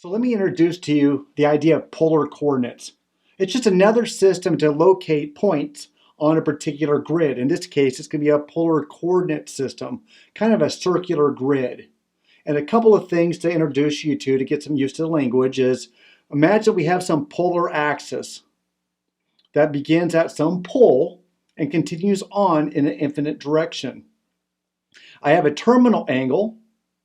So let me introduce to you the idea of polar coordinates. It's just another system to locate points on a particular grid. In this case, it's going to be a polar coordinate system, kind of a circular grid. And a couple of things to introduce you to get some used to the language is, imagine we have some polar axis that begins at some pole and continues on in an infinite direction. I have a terminal angle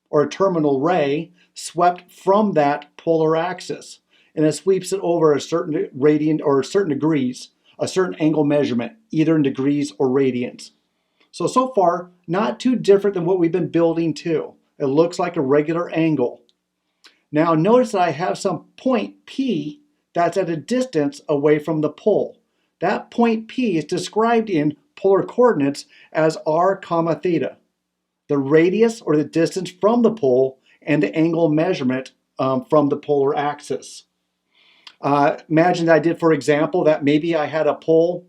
or a terminal ray swept from that polar axis, and it sweeps it over a certain radian or certain degrees, a certain angle measurement, either in degrees or radians. So far, not too different than what we've been building to. It looks like a regular angle. Now notice that I have some point P that's at a distance away from the pole. That point P is described in polar coordinates as r comma theta, the radius or the distance from the pole and the angle measurement from the polar axis. Imagine that I did, for example, that maybe I had a pole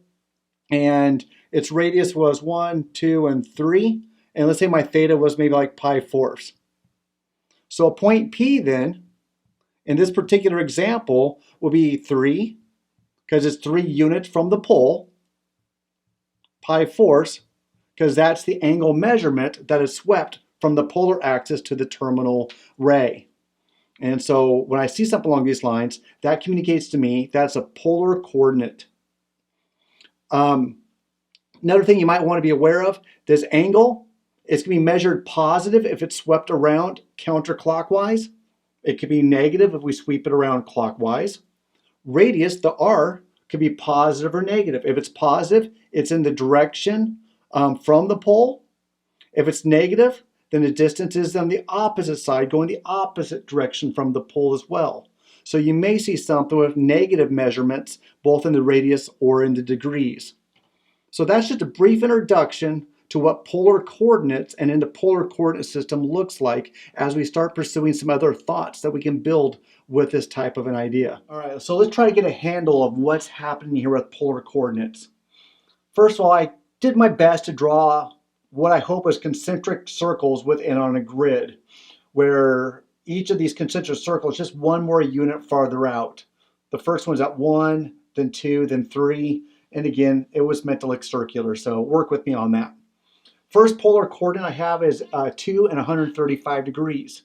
and its radius was 1, 2, and 3. And let's say my theta was maybe like pi fourths. So a point P then, in this particular example, will be 3, because it's 3 units from the pole, pi fourths, because that's the angle measurement that is swept from the polar axis to the terminal ray. And so when I see something along these lines, that communicates to me that's a polar coordinate. Another thing you might want to be aware of, this angle is going to be measured positive if it's swept around counterclockwise. It could be negative if we sweep it around clockwise. Radius, the r, could be positive or negative. If it's positive, it's in the direction from the pole. If it's negative, then the distance is on the opposite side, going the opposite direction from the pole as well. So you may see something with negative measurements, both in the radius or in the degrees. So that's just a brief introduction to what polar coordinates and in the polar coordinate system looks like as we start pursuing some other thoughts that we can build with this type of an idea. All right, so let's try to get a handle of what's happening here with polar coordinates. First of all, I did my best to draw what I hope is concentric circles within on a grid, where each of these concentric circles is just one more unit farther out. The first one's at 1, then 2, then 3, and again, it was meant to look circular, so work with me on that. First polar coordinate I have is 2 and 135 degrees.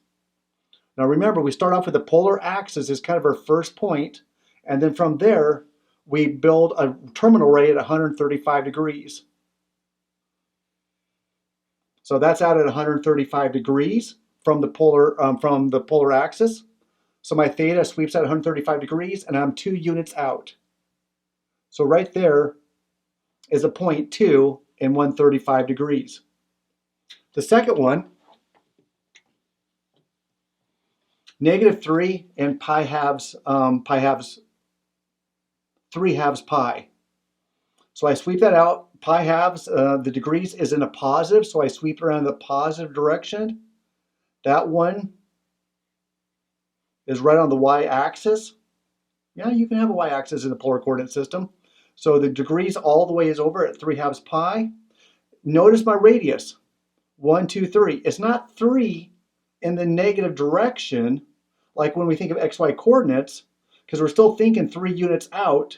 Now remember, we start off with the polar axis as kind of our first point, and then from there, we build a terminal ray at 135 degrees. So that's out at 135 degrees from the polar axis. So my theta sweeps at 135 degrees, and I'm 2 units out. So right there is a point 2 and 135 degrees. The second one, -3 and pi halves, 3 halves pi. So I sweep that out. Pi halves, the degrees is in a positive, so I sweep it around the positive direction. That one is right on the y-axis. Yeah, you can have a y-axis in the polar coordinate system. So the degrees all the way is over at 3 halves pi. Notice my radius, 1, 2, 3. It's not 3 in the negative direction, like when we think of xy coordinates, because we're still thinking 3 units out.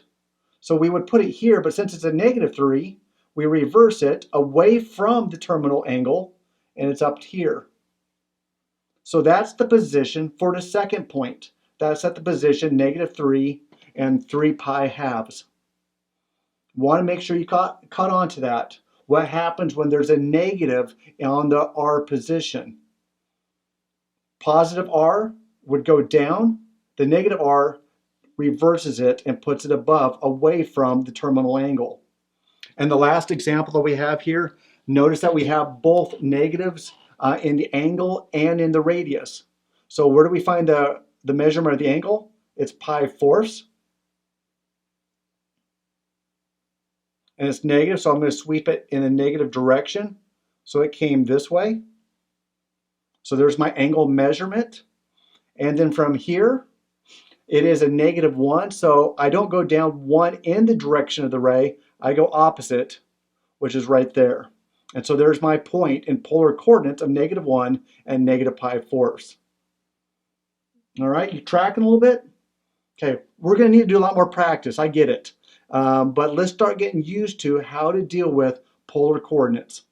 So we would put it here, but since it's a -3, we reverse it away from the terminal angle, and it's up here. So that's the position for the second point. That's at the position -3 and 3 pi halves. Want to make sure you caught on to that. What happens when there's a negative on the r position? Positive r would go down. The negative r reverses it and puts it above, away from the terminal angle. And the last example that we have here, notice that we have both negatives in the angle and in the radius. So where do we find the measurement of the angle? It's pi fourths. And it's negative, so I'm going to sweep it in a negative direction. So it came this way. So there's my angle measurement. And then from here, it is a -1, so I don't go down 1 in the direction of the ray, I go opposite, which is right there. And so there's my point in polar coordinates of -1 and -pi fourths. All right, you tracking a little bit? Okay, we're going to need to do a lot more practice. I get it. But let's start getting used to how to deal with polar coordinates.